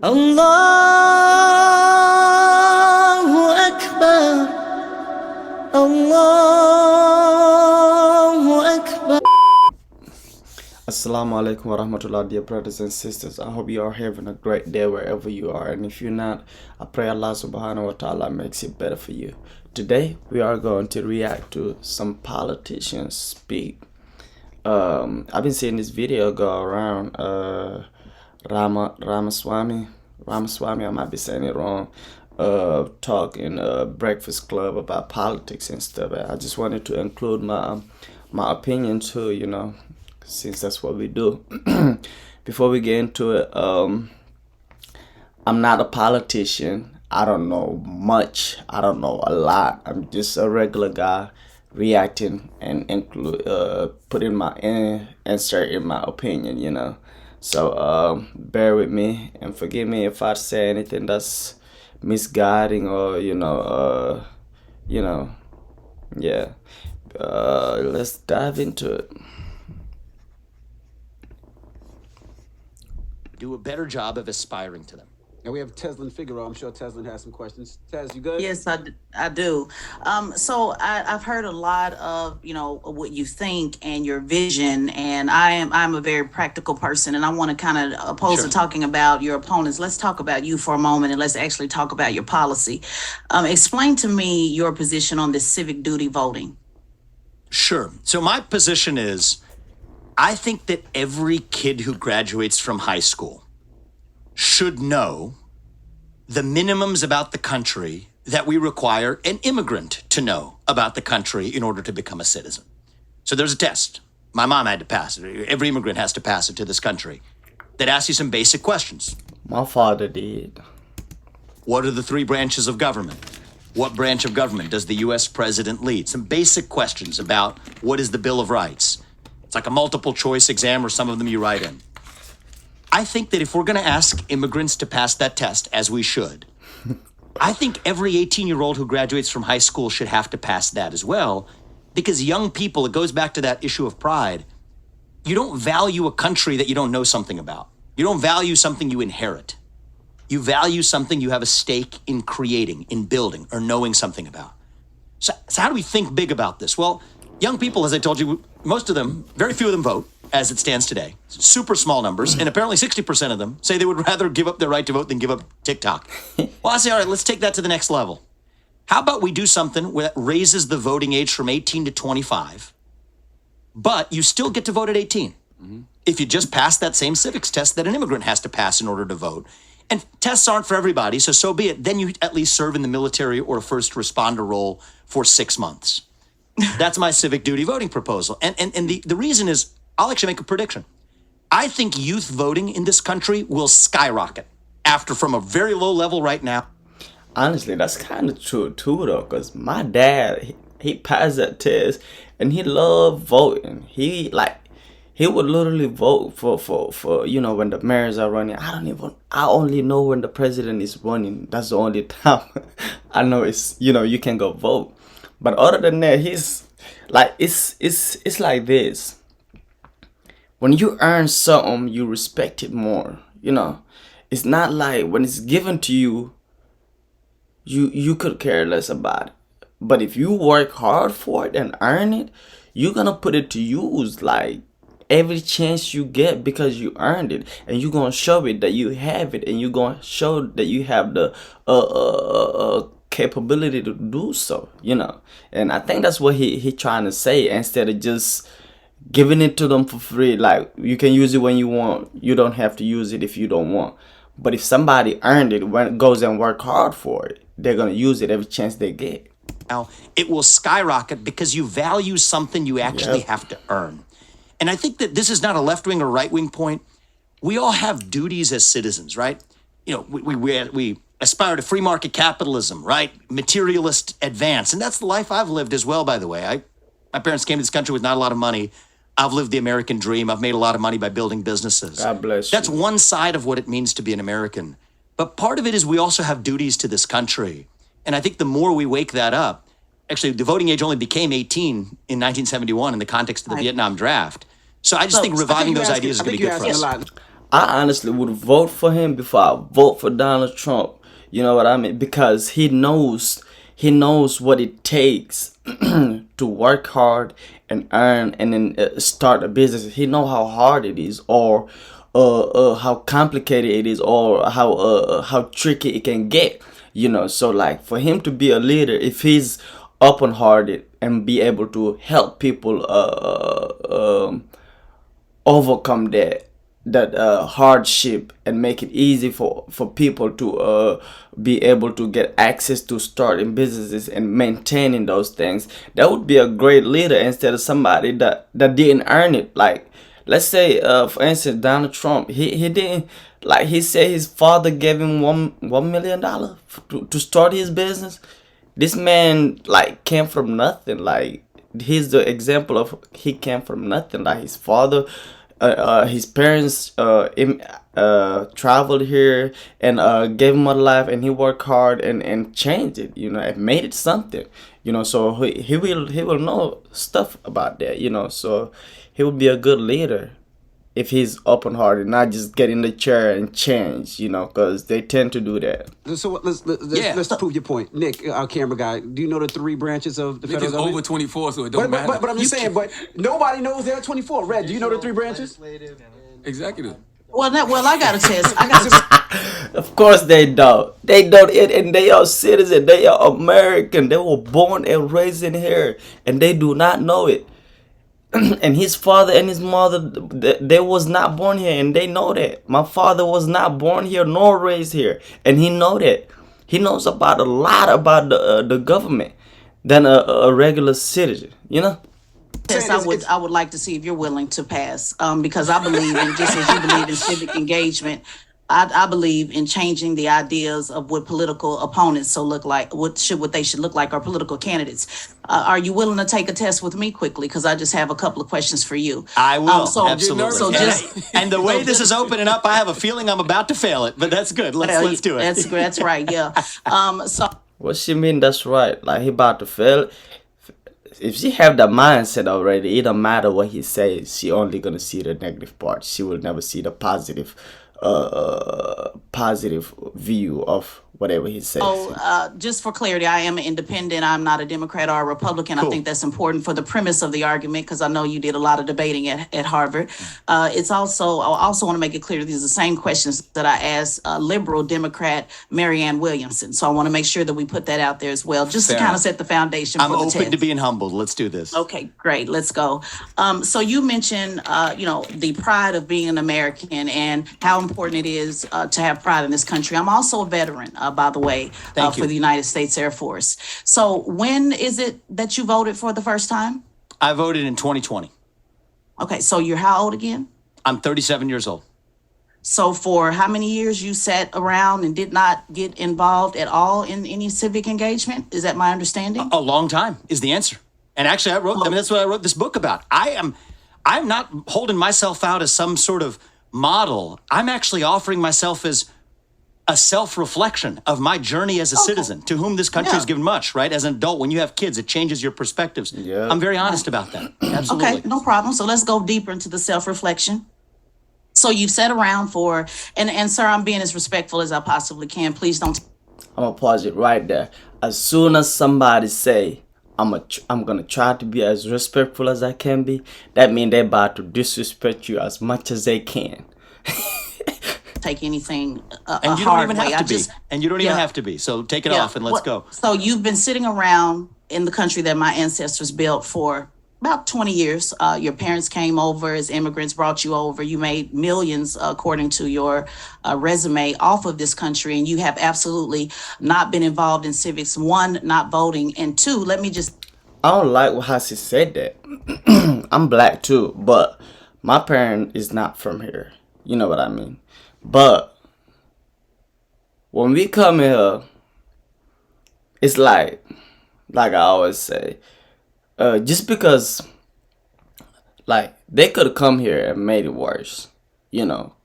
Allahu Akbar, Allahu Akbar. Assalamu alaikum wa rahmatullah, dear brothers and sisters. I hope you are having a great day wherever you are, and if you're not, I pray Allah subhanahu wa ta'ala makes it better for you. Today we are going to react to some politicians speak. I've been seeing this video go around. Ramaswamy, I might be saying it wrong, talk in a breakfast club about politics and stuff. I just wanted to include my opinion too, you know, since that's what we do. Before we get into it, I'm not a politician. I don't know much. I don't know a lot. I'm just a regular guy reacting and putting my insert in my opinion, you know. So bear with me and forgive me if I say anything that's misguiding or yeah. Let's dive into it. Do a better job of aspiring to them. And we have Teslin Figueroa. I'm sure Teslin has some questions. Tez, you good? Yes, I do. So I've heard a lot of, what you think and your vision, and I'm a very practical person, and I want to kind of, opposed to talking about your opponents, let's talk about you for a moment, and let's actually talk about your policy. Explain to me your position on this civic duty voting. Sure. So my position is, I think that every kid who graduates from high school should know the minimums about the country that we require an immigrant to know about the country in order to become a citizen. So there's a test. My mom had to pass it. Every immigrant has to pass it to this country that asks you some basic questions. My father did. What are the three branches of government? What branch of government does the U.S. president lead? Some basic questions about what is the Bill of Rights. It's like a multiple choice exam, or some of them you write in. I think that if we're going to ask immigrants to pass that test, as we should, I think every 18-year-old who graduates from high school should have to pass that as well, because young people, it goes back to that issue of pride. You don't value a country that you don't know something about. You don't value something you inherit. You value something you have a stake in creating, in building, or knowing something about. So how do we think big about this? Well, young people, as I told you, most of them, very few of them vote, as it stands today. Super small numbers, and apparently 60% of them say they would rather give up their right to vote than give up TikTok. Well, I say, all right, let's take that to the next level. How about we do something that raises the voting age from 18 to 25, but you still get to vote at 18 if you just pass that same civics test that an immigrant has to pass in order to vote. And tests aren't for everybody, so be it. Then you at least serve in the military or a first responder role for 6 months. That's my civic duty voting proposal. And the reason is, I'll actually make a prediction. I think youth voting in this country will skyrocket from a very low level right now. Honestly, that's kind of true too, though, because my dad, he passed that test and he loved voting. He would literally vote for when the mayors are running. I only know when the president is running. That's the only time I know it's, you can go vote. But other than that, he's like, it's like this. When you earn something, you respect it more, It's not like when it's given to you, you could care less about it. But if you work hard for it and earn it, you're gonna put it to use like every chance you get, because you earned it, and you're gonna show it that you have it, and you're gonna show that you have the capability to do so, And I think that's what he trying to say, instead of just giving it to them for free. Like, you can use it when you want. You don't have to use it if you don't want. But if somebody earned it, when it goes and work hard for it, they're gonna use it every chance they get. Now, it will skyrocket because you value something you actually have to earn. And I think that this is not a left-wing or right-wing point. We all have duties as citizens, right? We aspire to free market capitalism, right? Materialist advance. And that's the life I've lived as well, by the way. My parents came to this country with not a lot of money. I've lived the American dream. I've made a lot of money by building businesses. God bless you. That's one side of what it means to be an American. But part of it is we also have duties to this country. And I think the more we wake that up, actually, the voting age only became 18 in 1971 in the context of the Vietnam draft. So I just think reviving those ideas is going to be good for us. I honestly would vote for him before I vote for Donald Trump. You know what I mean? Because he knows what it takes to work hard and earn and then start a business. He know how hard it is, or how complicated it is, or how tricky it can get. So like for him to be a leader, if he's open hearted and be able to help people overcome that hardship and make it easy for people to be able to get access to starting businesses and maintaining those things, that would be a great leader instead of somebody that didn't earn it. Like, let's say for instance, Donald Trump, he didn't, like, he said his father gave him $1 million to start his business. This man like came from nothing. Like, he's the example of he came from nothing. Like, his father, his parents traveled here and gave him a life, and he worked hard and changed it, and made it something. So he will know stuff about that. So he will be a good leader if he's open hearted, not just get in the chair and change. Because they tend to do that. So let's prove your point. Nick, our camera guy, do you know the 3 branches of the Nick federal is government? over 24, so it don't matter. But I'm just saying, but nobody knows there are 24. Red, do you know the 3 branches? Executive. Well, I got a test. I got a Of course they don't. They don't, and they are citizens. They are American. They were born and raised in here, and they do not know it. And his father and his mother, they was not born here, and they know that. My father was not born here nor raised here, and he know that. He knows about a lot about the government than a regular citizen. test I would like to see if you're willing to pass, because I believe in, just as you believe in civic engagement, I believe in changing the ideas of what political opponents look like, what they should look like, our political candidates. Are you willing to take a test with me quickly? Because I just have a couple of questions for you. I will, so- absolutely. so just- and the way this is opening up, I have a feeling I'm about to fail it, but that's good. Let's do it. That's right. Yeah. So What she mean? That's right. Like, he about to fail. If she have that mindset already, it don't matter what he says. She only gonna see the negative part. She will never see the positive view of whatever he says. just for clarity, I am an independent. I'm not a Democrat or a Republican. Cool. I think that's important for the premise of the argument, because I know you did a lot of debating at Harvard. I also want to make it clear these are the same questions that I asked liberal Democrat Marianne Williamson. So I want to make sure that we put that out there as well, just Fair to kind of enough. set the foundation I'm for the open test. to being humbled. Let's do this. Okay, great. Let's go. So you mentioned, the pride of being an American and how important it is to have pride in this country. I'm also a veteran, by the way, Thank you. for the United States Air Force. So when is it that you voted for the first time? I voted in 2020. Okay, so you're how old again? I'm 37 years old. So for how many years you sat around and did not get involved at all in any civic engagement? Is that my understanding? A long time is the answer. And actually, that's what I wrote this book about. I'm not holding myself out as some sort of model. I'm actually offering myself as a self-reflection of my journey as a citizen to whom this country has given much, right? As an adult, when you have kids, it changes your perspectives. Yeah. I'm very honest about that. Absolutely. Okay, no problem. So let's go deeper into the self-reflection. So you've sat around for, and sir, I'm being as respectful as I possibly can. Please don't. I'm gonna pause it right there. As soon as somebody say, I'm gonna try to be as respectful as I can be, that means they're about to disrespect you as much as they can. Take anything And you don't even have to be. And you don't even Yeah. have to be. So take it off and let's go. So you've been sitting around in the country that my ancestors built for about 20 years. Your parents came over as immigrants, brought you over. You made millions, according to your resume, off of this country, and you have absolutely not been involved in civics. One, not voting, and two, let me just. I don't like how she said that. I'm black too, but my parent is not from here. You know what I mean? But when we come here, it's like I always say, just because, like, they could come here and made it worse.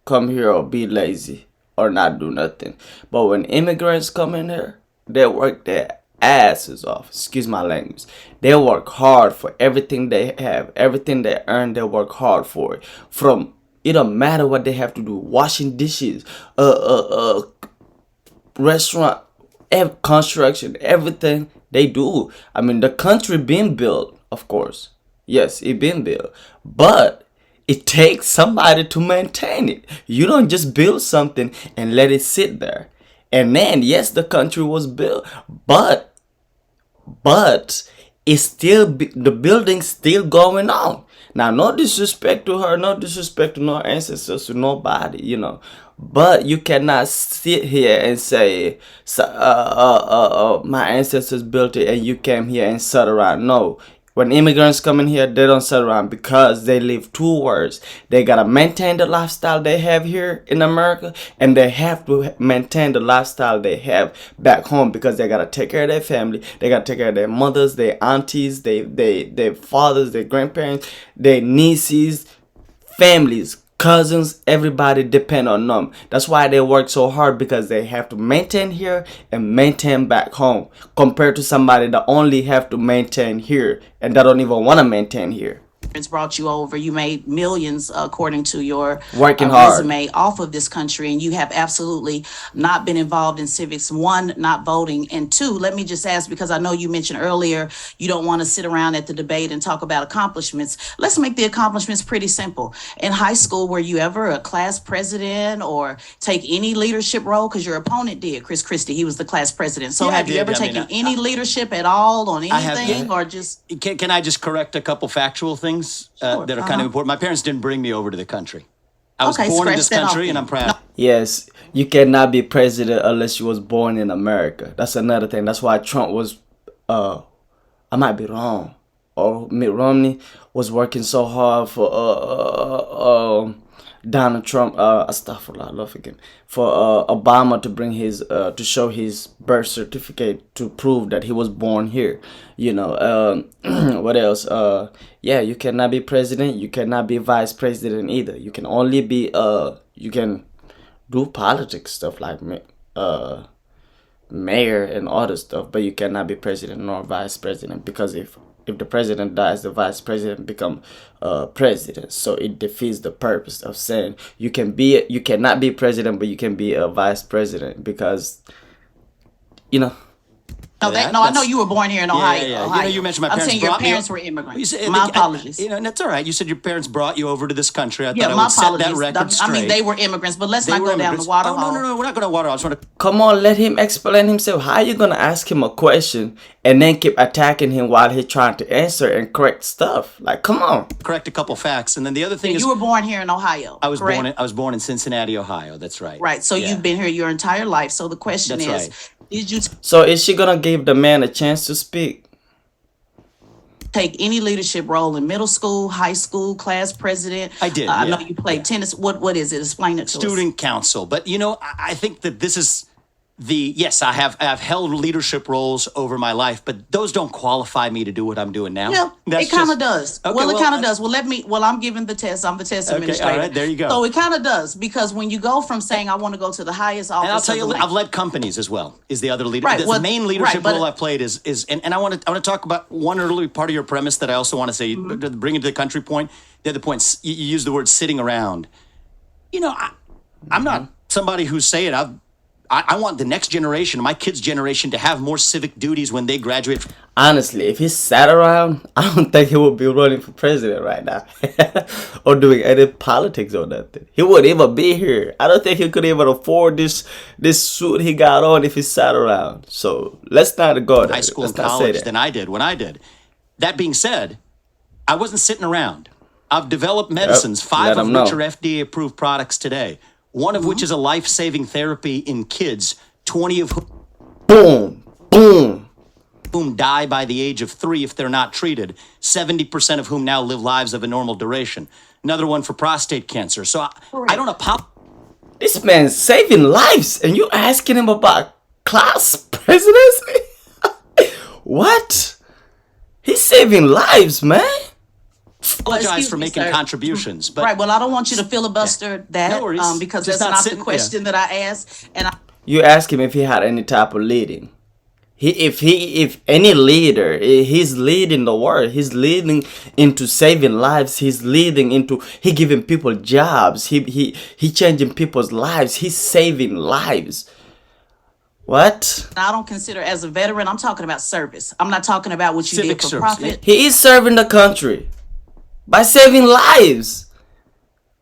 Come here or be lazy or not do nothing. But when immigrants come in here, they work their asses off. Excuse my language. They work hard for everything they have, everything they earn. They work hard for it. From It don't matter what they have to do. Washing dishes, restaurant, construction, everything they do. I mean, the country been built, of course. Yes, it been built, but it takes somebody to maintain it. You don't just build something and let it sit there. And then, yes, the country was built, but it's still the building's still going on. Now, no disrespect to her, no disrespect to no ancestors, to nobody, you know. But you cannot sit here and say, my ancestors built it and you came here and sat around. No. When immigrants come in here, they don't sit around because they live two words. They gotta maintain the lifestyle they have here in America, and they have to maintain the lifestyle they have back home because they gotta take care of their family. They gotta take care of their mothers, their aunties, their fathers, their grandparents, their nieces, families, cousins. Everybody depend on them. That's why they work so hard, because they have to maintain here and maintain back home, compared to somebody that only have to maintain here and that don't even want to maintain here. Brought you over. You made millions, according to your Working hard. resume, off of this country, and you have absolutely not been involved in civics. One, not voting, and two, let me just ask, because I know you mentioned earlier you don't want to sit around at the debate and talk about accomplishments. Let's make the accomplishments pretty simple. In high school, were you ever a class president or take any leadership role? Because your opponent did, Chris Christie. He was the class president. So Yeah, have you ever taken any leadership at all on anything, or just? Can I just correct a couple factual things Sure. that are kind of important? My parents didn't bring me over to the country. I was Okay, born in scratch this that off country, and then. I'm proud. Yes, you cannot be president unless you was born in America. That's another thing. That's why Trump was, I might be wrong, or Mitt Romney was working so hard for Donald Trump, astaghfirullah, Lord forgive me, for Obama to bring his to show his birth certificate to prove that he was born here. You know, what else? Yeah, you cannot be president. You cannot be vice president either. You can only be you can do politics stuff like mayor and other stuff, but you cannot be president nor vice president, because if the president dies, the vice president become president. So it defeats the purpose of saying you cannot be president, but you can be a vice president, because you know. No, I know you were born here in Ohio. Yeah. Ohio. You know, you mentioned my I'm parents saying your brought me parents o- were You immigrants. said- My apologies. You know, and that's all right. You said your parents brought you over to this country. I Yeah, thought I my would set that apologies. record straight. I mean, they were immigrants, but let's They not were go down the immigrants. water Oh, hole. no, we're not going to water. I just want to Come on, let him explain himself. How you gonna ask him a question and then keep attacking him while he's trying to answer and correct stuff? Like, come on. correct a couple facts, and then the other thing is, You were born here in Ohio. I was correct? born in Cincinnati, Ohio. That's right. Right. So Yeah. you've been here your entire life. So the question That's is, right. did you So is she gonna give the man a chance to speak? take any leadership role in middle school, high school, class president? I did, I yeah. know you played tennis. What is it? Explain it to us. Student council. But you know, I think that this is yes, I've held leadership roles over my life, but those don't qualify me to do what I'm doing now. Yeah, That's it kind of just- does. Okay, Well, it kind of I- does. Well, I'm giving the test. I'm the test Okay, administrator. all right, there you go. So it kind of does, because when you go from saying I want to go to the highest office, And I'll tell of you, the land- I've led companies as well. Is the other leader? Right, The well, main leadership right, but- role I've played is and I want to talk about one early part of your premise that I also want to say. Mm-hmm. Bring it to the country point. The other point, you use the word sitting around. You know, I'm not somebody who's saying I want the next generation, my kids' generation, to have more civic duties when they graduate. Honestly, if he sat around, I don't think he would be running for president right now or doing any politics or nothing. He wouldn't even be here. I don't think he could even afford this suit he got on if he sat around. So let's not go there. High school Let's and not say college that. than I did when I did. That being said, I wasn't sitting around. I've developed medicines, Let 5 of 'em know. which are FDA-approved products today. One of which is a life-saving therapy in kids, 20 of Boom, boom. whom die by the age of 3 if they're not treated, 70% of whom now live lives of a normal duration. Another one for prostate cancer. So I don't apologize. This man's saving lives, and you asking him about class presidency? What? He's saving lives, man. Excuse For me, making sir. contributions, but Right. Well, I don't want you to filibuster that, No worries. because Just that's not not sitting- the question that I asked. And You ask him if he had any type of leading. If any leader, he's leading the world. He's leading into saving lives. He's leading into he giving people jobs. He changing people's lives. He's saving lives. What? I don't consider as a veteran. I'm talking about service. I'm not talking about what you Civic did for service, profit. He is serving the country by saving lives.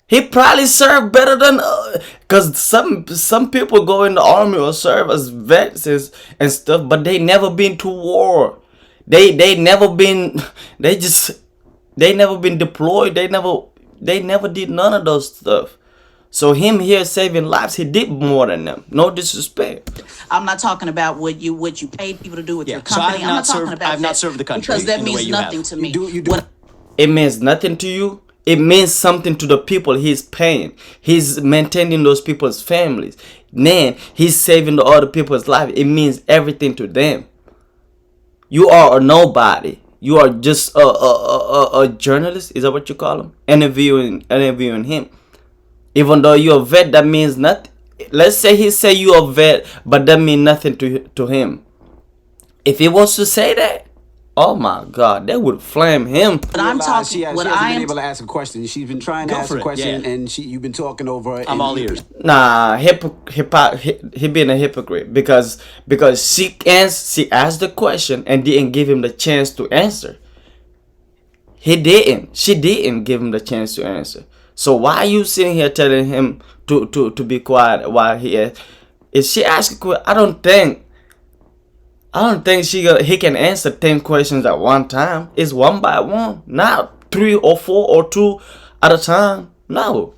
He probably served better than, cause some people go in the army or serve as vets and stuff, but they never been to war. They never been. They never been deployed. They never did none of those stuff. So him here saving lives, he did more than them. No disrespect. I'm not talking about what you paid people to do with Yeah, your so company. I've I'm not not talking served- about I've not that served the country because that in the way means you nothing have. to me. You do. What It means nothing to you. It means something to the people he's paying. He's maintaining those people's families. Then he's saving the other people's life. It means everything to them. You are a nobody. You are just a journalist. Is that what you call him? Interviewing him. Even though you're a vet, that means nothing. Let's say he say you're a vet, but that means nothing to him. If he wants to say that, oh my God, they would flame him. But I'm talking. She What hasn't I been am. able to ask a question. She's been trying to Go ask for a it, question, yeah. and you've been talking over her. I'm all ears. Nah, he being a hypocrite because she asked the question and didn't give him the chance to answer. She didn't give him the chance to answer. So why are you sitting here telling him to be quiet while if she asks a question? I don't think he can answer 10 questions at one time. It's one by one, not 3 or 4 or 2 at a time. No.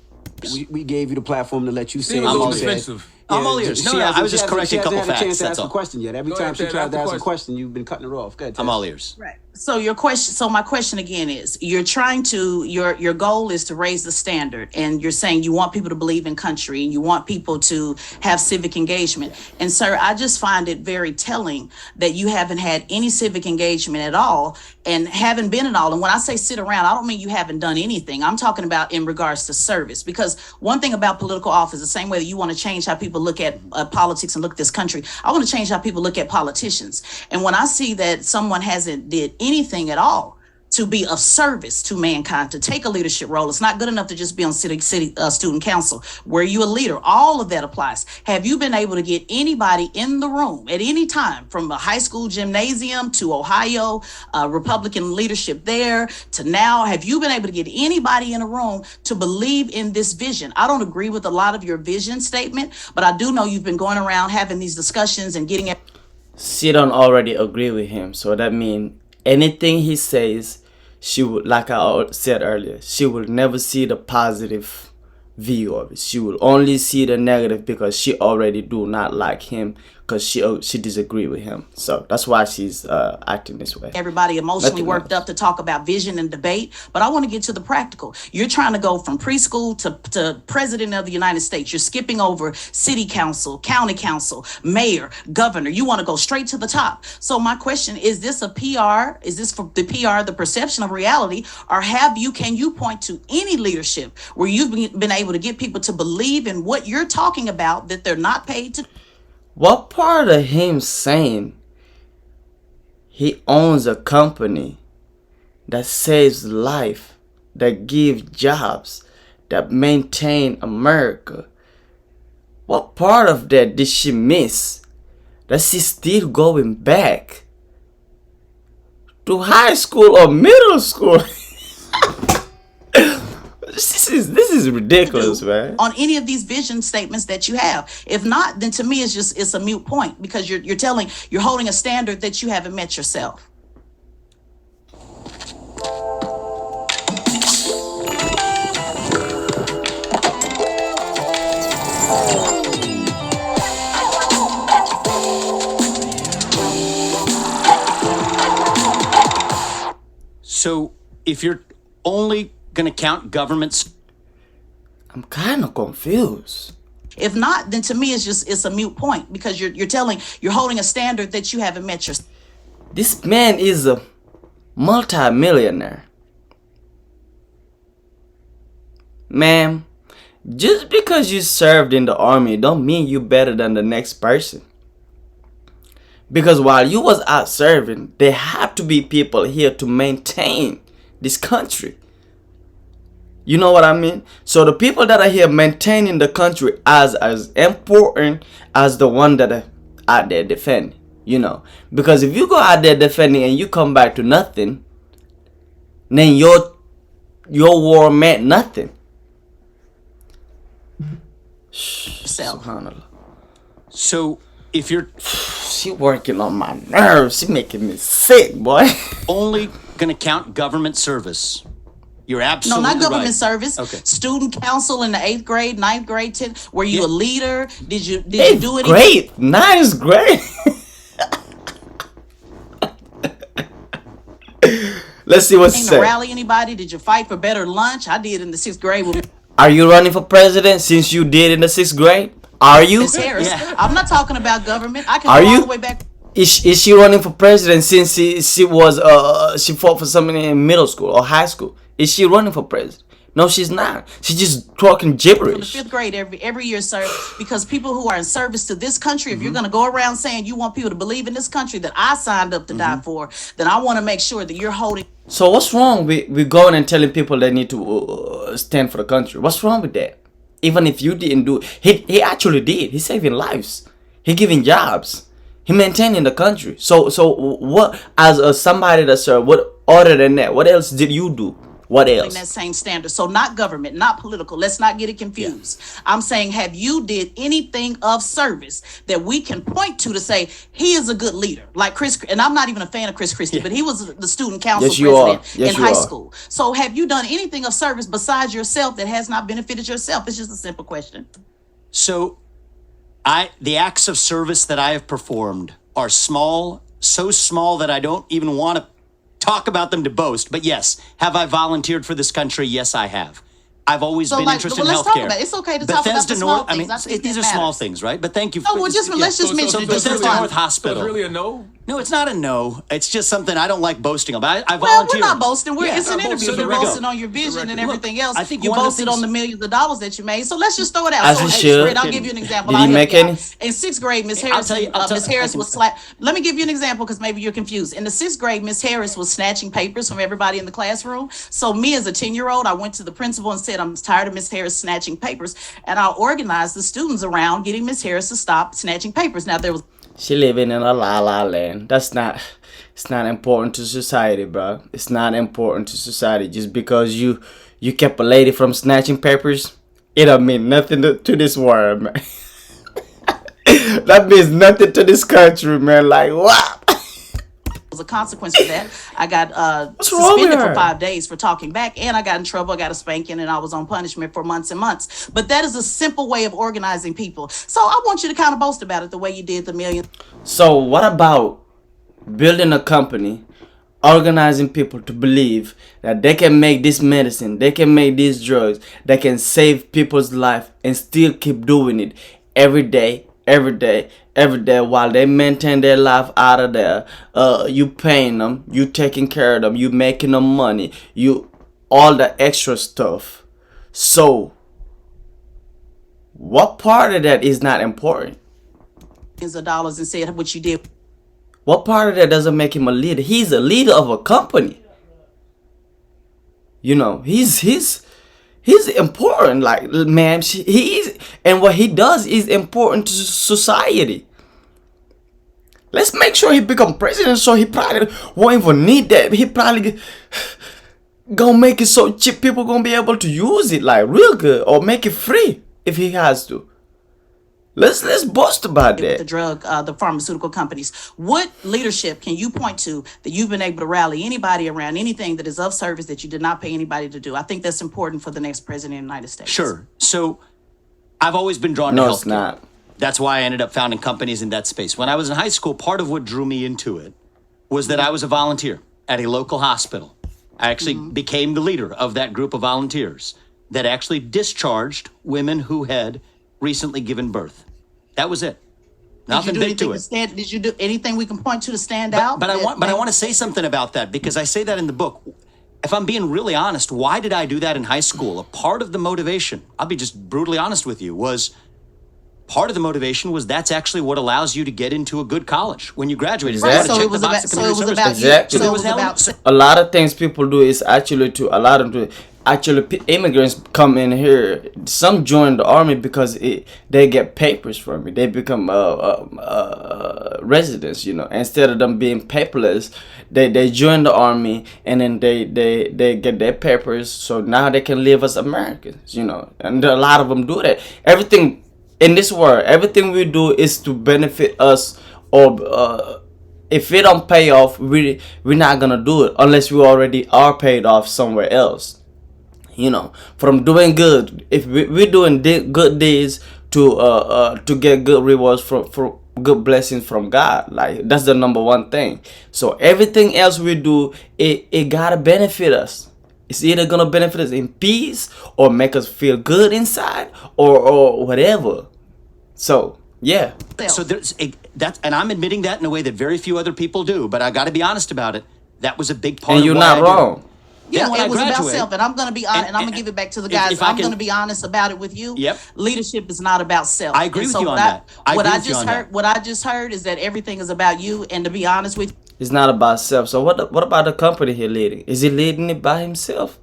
We gave you the platform to let you say Seems a what little you said. defensive. I'm all ears. No, I was just correcting a couple She hasn't had a chance facts. to That's ask a all. question yet. Every Go time ahead, she Ted, tried ask to the ask a question. question, you've been cutting her off. Good. I'm all ears. Right. So your question. So my question again is: you're trying to your goal is to raise the standard, and you're saying you want people to believe in country, and you want people to have civic engagement. And sir, I just find it very telling that you haven't had any civic engagement at all, and haven't been at all. And when I say sit around, I don't mean you haven't done anything. I'm talking about in regards to service. Because one thing about political office, the same way that you want to change how people look at politics and look at this country, I want to change how people look at politicians. And when I see that someone hasn't did anything at all to be of service to mankind, to take a leadership role, it's not good enough to just be on city student council. Were you a leader? All of that applies. Have you been able to get anybody in the room at any time, from a high school gymnasium to Ohio, Republican leadership there to now? Have you been able to get anybody in a room to believe in this vision? I don't agree with a lot of your vision statement, but I do know you've been going around having these discussions and getting it. She don't already agree with him, so that means anything he says, she would, like I said earlier, she will never see the positive view of it. She will only see the negative because she already do not like him, because she disagree with him. So that's why she's acting this way. Everybody emotionally Nothing worked else. up to talk about vision and debate, but I want to get to the practical. You're trying to go from preschool to president of the United States. You're skipping over city council, county council, mayor, governor. You want to go straight to the top. So my question is this a PR? Is this for the PR, the perception of reality, or can you point to any leadership where you've been able to get people to believe in what you're talking about that they're not paid to? What part of him saying he owns a company that saves life, that gives jobs, that maintain America? What part of that did she miss? That she's still going back to high school or middle school? This is ridiculous, man. On any of these vision statements that you have. If not, then to me it's a mute point, because you're holding a standard that you haven't met yourself. So if you're only going to count governments, I'm kind of confused. If not, then to me it's a mute point, because you're holding a standard that you haven't met yourself. This man is a multi-millionaire. Ma'am, just because you served in the army don't mean you better than the next person. Because while you was out serving, there have to be people here to maintain this country. You know what I mean? So the people that are here maintaining the country as important as the one that are out there defending. You know, because if you go out there defending and you come back to nothing, then your war meant nothing. Subhanallah. So if you're She working on my nerves. She making me sick, boy. only going to count government service, you're No, absolutely not government right. service. Okay. Student council in the 8th grade, 9th grade, 10th. Were you a leader? Did you It's do anything? great. Nice, great. Let's see what's To said. rally anybody? Did you fight for better lunch? I did in the 6th grade with Are you running for president since you did in the 6th grade? Are you? Miss Harris. Yeah. I'm not talking about government. I can Are go all you? the way back. Is she running for president since she fought for something in middle school or high school? Is she running for president? No, she's not. She's just talking From the gibberish. 5th grade every year, sir, because people who are in service to this country, if you're Mm-hmm. going to go around saying you want people to believe in this country that I signed up to Mm-hmm. die for, then I want to make sure that you're holding So what's wrong with going and telling people they need to stand for the country? What's wrong with that? Even if you didn't do it, he actually did. He's saving lives. He giving jobs. He maintaining the country. So what as somebody that served? What other than that? What else did you do? What else? that same standard. So not government, not political. Let's not get it confused. I'm saying, have you did anything of service that we can point to say he is a good leader? Like Chris, and I'm not even a fan of Chris Christie, but he was the student council Yes, you are. president Yes, in you high are. school. So have you done anything of service besides yourself that has not benefited yourself? It's just a simple question. So the acts of service that I have performed are small, so small that I don't even want to talk about them to boast. But yes, have I volunteered for this country? Yes, I have. I've always So, been like, interested well, in let's talk healthcare. about it. It's okay to talk about the small things. I think these that are small matters. things, right? But thank you. Oh, well, just let's just mention so it. Just for Bethesda fun. North So Hospital. it's really a no? No, it's not a no. It's just something I don't like boasting about. I Well, volunteer. we're not boasting. It's an not interview. boasting. You're There we go. boasting on your vision and everything else. I think you one of the boasted on things- the millions of dollars that you made. So let's just throw it out. As So he in 6th should. grade, I'll give you an example. Did he I'll make help you any? out. In 6th grade, Miss I'll Harris, tell you- I'll tell- Miss Harris I can- was slap. Let me give you an example because maybe you're confused. In the 6th grade, Miss Harris was snatching papers from everybody in the classroom. So me as a 10-year-old, I went to the principal and said, I'm tired of Miss Harris snatching papers. And I organized the students around getting Miss Harris to stop snatching papers. Now there was She living in a la la land. It's not important to society, bro. It's not important to society. Just because you kept a lady from snatching papers, it don't mean nothing to this world, man. That means nothing to this country, man. Like, what? a consequence for that. I got wrong with suspended her? for 5 days for talking back, and I got in trouble. I got a spanking, and I was on punishment for months and months. But that is a simple way of organizing people. So I want you to kind of boast about it the way you did the million. So what about building a company, organizing people to believe that they can make this medicine, they can make these drugs, that can save people's life and still keep doing it every day, while they maintain their life out of there. You paying them, you taking care of them, you making them money, you all the extra stuff. So what part of that is not important? Millions of dollars and said what you did. What part of that doesn't make him a leader? He's a leader of a company. You know, he's important. Like, man, he's, and what he does is important to society. Let's make sure he become president, so he probably won't even need that. He probably gonna make it so cheap people gonna be able to use it like real good, or make it free if he has to. Let's boast about The that. the pharmaceutical companies. What leadership can you point to that you've been able to rally anybody around anything that is of service that you did not pay anybody to do? I think that's important for the next president of the United States. Sure. So I've always been drawn to No, healthcare. it's not. That's why I ended up founding companies in that space. When I was in high school, part of what drew me into it was that I was a volunteer at a local hospital. I actually became the leader of that group of volunteers that actually discharged women who had recently given birth. That was it. Nothing big to it. Did you do anything we can point to stand out? But I want to say something about that, because I say that in the book. If I'm being really honest, why did I do that in high school? A part of the motivation, I'll be just brutally honest with you, was part of the motivation was that's actually what allows you to get into a good college when you graduate. Exactly. So it was about you. Exactly. So it was There was about A lot of things people do is actually to allow them to actually immigrants come in here. Some join the army because they get papers from it. They become residents, you know. Instead of them being paperless, they join the army and then they get their papers, so now they can live as Americans, you know. And a lot of them do that. Everything in this world, everything we do is to benefit us, or if it don't pay off, we're not gonna do it unless we already are paid off somewhere else, you know, from doing good. If we're doing good deeds to get good rewards for good blessings from God, like that's the number one thing. So everything else we do, it gotta benefit us. It's either gonna benefit us in peace or make us feel good inside, or whatever. So yeah. So that's, and I'm admitting that in a way that very few other people do, but I got to be honest about it. That was a big part. And of you're why not I do wrong. Yeah, when it I was about graduate- self, and I'm gonna be honest, and I'm gonna give it back to the guys. if I I'm can- gonna be honest about it with you. Yep. Leadership is not about self. I agree And with so you on what that. I what agree I with you just on heard, that. what I just heard is that everything is about you. And to be honest with you, It's not about self. So what about the company he's leading? Is he leading it by himself?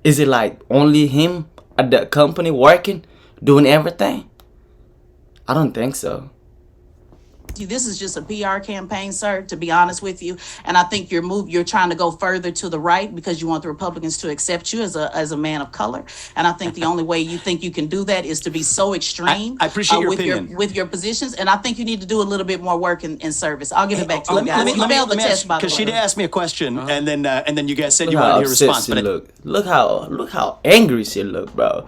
Is it like only him at the company working, doing everything? I don't think so. this is just a PR campaign, sir. To be honest with you, and I think you're trying to go further to the right because you want the Republicans to accept you as a man of color. And I think the only way you think you can do that is to be so extreme. I appreciate your with opinion. with your positions, and I think you need to do a little bit more work in service. I'll give it back to you Let guys. me You failed the ask, test, by the because she way. did ask me a question, and then you guys said Look you how wanted to hear a upset response. she But look. Look how angry she look, bro.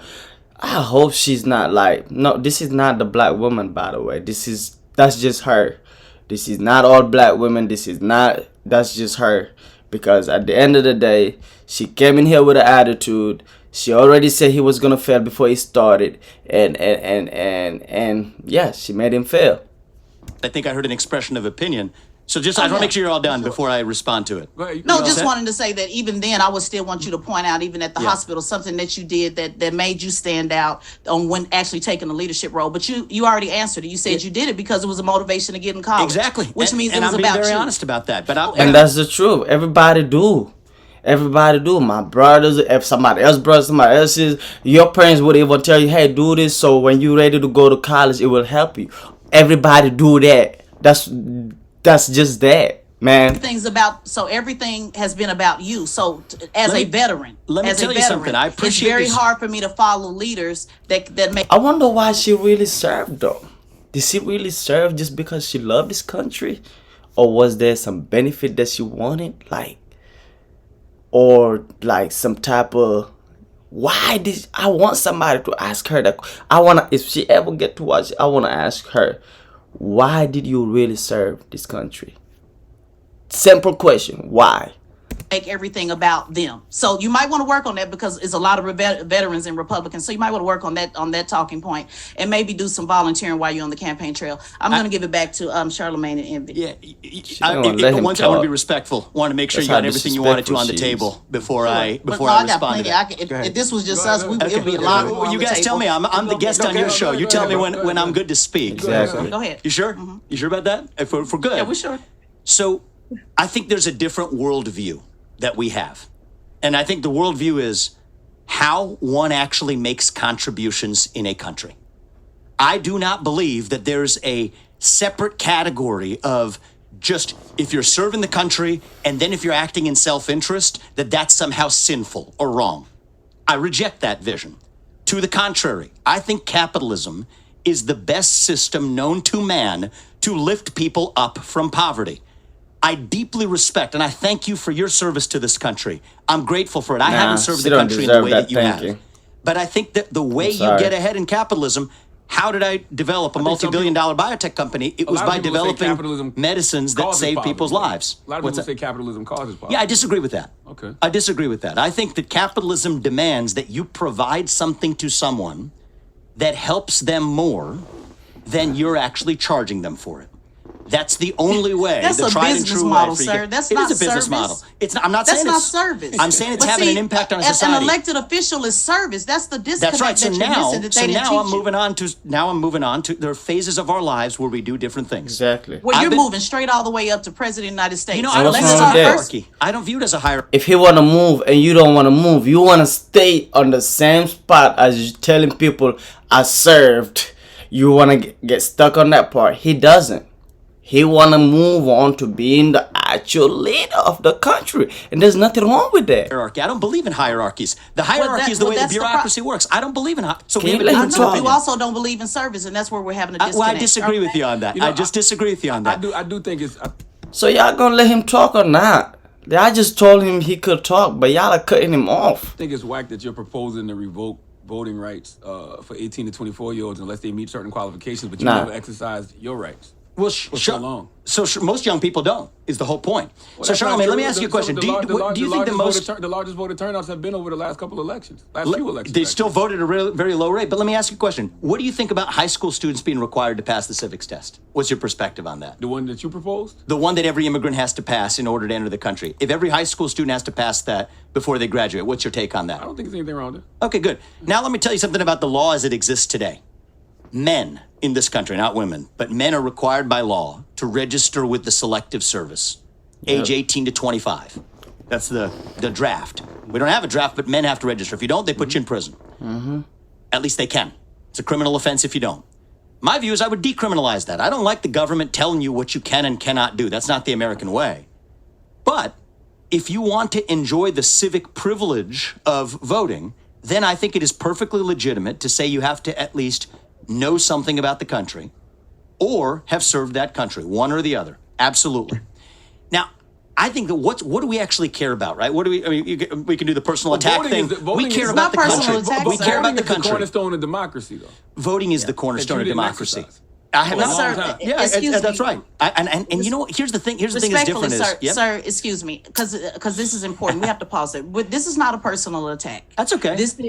I hope she's not like, no, this is not the black woman, by the way. That's just her. This is not all black women. That's just her. Because at the end of the day, she came in here with an attitude. She already said he was gonna fail before he started, and yeah, she made him fail. I think I heard an expression of opinion. So just, I just want to make sure you're all done before I respond to it. Go ahead, you No, can just go. wanted to say that even then, I would still want you to point out, even at the hospital, something that you did that made you stand out on when actually taking a leadership role. But you already answered it. You said you did it because it was a motivation to get in college. Exactly. Which means and it was I'm about being very you. honest about that. But And that's the truth. Everybody do. My brothers, if somebody else brothers, somebody else's, your parents would even tell you, hey, do this, so when you're ready to go to college, it will help you. Everybody do that. That's just that, man. Everything has been about you. So as a veteran, let me tell you something. I appreciate it's very this. hard for me to follow leaders that make. I wonder why she really served, though. Did she really serve just because she loved this country? Or was there some benefit that she wanted? Or some type of, I want somebody to ask her that. If she ever get to watch it, I want to ask her, why did you really serve this country? Simple question. Why? Make everything about them. So you might want to work on that because it's a lot of veterans and Republicans. So you might want to work on that talking point and maybe do some volunteering while you're on the campaign trail. I'm going to give it back to Charlamagne and Envy. Yeah, don't let him one thing I want to be talk. respectful. Want to make sure That's you got how everything you wanted to on the disrespectful table before I But no, I got respond to plenty. that. If this was just Go us, ahead. it would be a lot more Well, on you the guys table. tell me. I'm the guest on your show. You tell me when I'm good to speak. Exactly. Go ahead. You sure? You sure about that? If we're good. Yeah, we're sure. So I think there's a different worldview that we have. And I think the worldview is how one actually makes contributions in a country. I do not believe that there's a separate category of just if you're serving the country and then if you're acting in self-interest, that's somehow sinful or wrong. I reject that vision. To the contrary, I think capitalism is the best system known to man to lift people up from poverty. I deeply respect and I thank you for your service to this country. I'm grateful for it. I haven't served she the don't country in the deserve way that that you thank have. you. But I think that the way you sorry. get ahead in capitalism, how did I develop a multi-billion-dollar biotech company? It was lot of by people say developing capitalism medicines that causes save poverty. people's lives. A lot of What's people that? say capitalism causes poverty. Yeah, I disagree with that. Okay. I disagree with that. I think that capitalism demands that you provide something to someone that helps them more than you're actually charging them for it. That's the only way. That's the a tried and business true model, way for you sir. to- That's It not is a business service. model. It's not, I'm not That's saying not it's service. I'm saying it's But having see, an impact on an society. elected official is service. That's the disconnect. That's right. So that you're now, missing that they didn't I'm teach you. moving on to there are phases of our lives where we do different things. Exactly. Well, I've you're been- moving straight all the way up to President of the United States. You know, So I don't what's view it as wrong a with that? hierarchy. I don't view it as a hierarchy. If he want to move and you don't want to move, you want to stay on the same spot as you telling people I served. You want to get stuck on that part. He doesn't. He want to move on to being the actual leader of the country. And there's nothing wrong with that. Hierarchy. I don't believe in hierarchies. The hierarchy is the way the that's the bureaucracy works. I don't believe in so Can we you have a let him difference of talk? You opinion. also don't believe in service, and that's where we're having a disconnect. Well, I disagree with Okay? you on that. You know, I just disagree with you on that. I do think it's. So y'all gonna let him talk or not? I just told him he could talk, but y'all are cutting him off. I think it's whack that you're proposing to revoke voting rights for 18 to 24-year-olds unless they meet certain qualifications, but you Nah. never exercised your rights. Well, For so long. most young people don't, is the whole point. Well, So, that's not Charlamagne, let me true. ask you a question. Do you think the most... the largest voter turnouts have been over the last couple elections, few elections? They actually. still voted at a very low rate. But let me ask you a question. What do you think about high school students being required to pass the civics test? What's your perspective on that? The one that you proposed? The one that every immigrant has to pass in order to enter the country. If every high school student has to pass that before they graduate, what's your take on that? I don't think there's anything wrong with it. Okay, good. Now let me tell you something about the law as it exists today. Men in this country, not women, but men are required by law to register with the Selective Service, age 18 to 25. That's the draft. We don't have a draft, but men have to register. If you don't, they put you in prison. At least they can. It's a criminal offense if you don't. My view is I would decriminalize that. I don't like the government telling you what you can and cannot do. That's not the American way. But if you want to enjoy the civic privilege of voting, then I think it is perfectly legitimate to say you have to at least know something about the country or have served that country, one or the other. Absolutely. Now, I think that what do we actually care about, right? What do we? I mean, we can do the personal attack thing. We care about the country. We care about the The country. cornerstone of democracy, though. Voting is the cornerstone of That you didn't democracy. exercise. I have For a not. long time. Yeah, Excuse that's me. right. And you know what? Here's the thing. Here's the thing that's Respectfully, different is. sir, excuse me, because this is important. We have to pause it. But this is not a personal attack. That's okay. This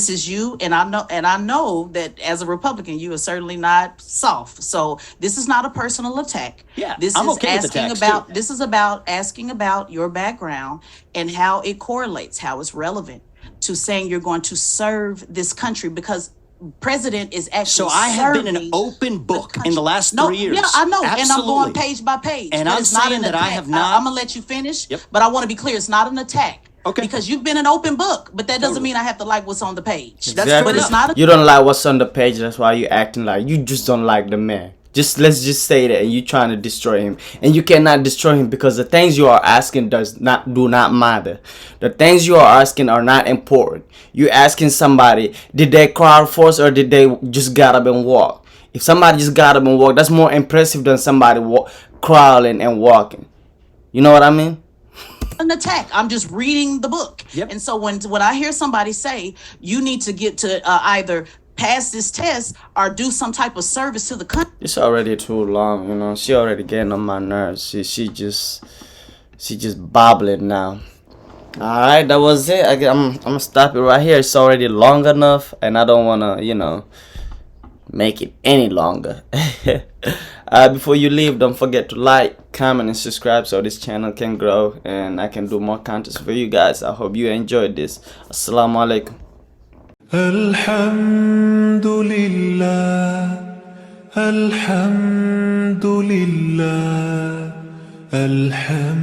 is you, and I know that as a Republican, you are certainly not soft. So this is not a personal attack. Yeah, this I'm is okay with asking attacks, about. too. This is about asking about your background and how it correlates, how it's relevant to saying you're going to serve this country because. President is actually So I have been an serving open book the in the country. last No, 3 years. Yeah, I know, Absolutely. and I'm going page by page. And but I'm it's not saying an that I attack. have not- I'm gonna let you finish. Yep. But I want to be clear: it's not an attack. Okay. Because you've been an open book, but that doesn't mean I have to like what's on the page. That's Exactly. But it's not. You don't like what's on the page. That's why you acting like you just don't like the man. Let's just say that, and you trying to destroy him, and you cannot destroy him because the things you are asking do not matter. The things you are asking are not important. You asking somebody, did they crowd force or did they just got up and walk? If somebody just got up and walked, that's more impressive than somebody crawling and walking. You know what I mean? An attack. I'm just reading the book. Yep. And so when I hear somebody say you need to get to either pass this test or do some type of service to the country. It's already too long, you know. She already getting on my nerves. She just bobbling now. All right, that was it. I'm gonna stop it right here. It's already long enough, and I don't wanna, make it any longer. Before you leave, don't forget to like, comment, and subscribe so this channel can grow and I can do more content for you guys. I hope you enjoyed this. Assalamu alaikum. الحمد لله الحمد لله الحمد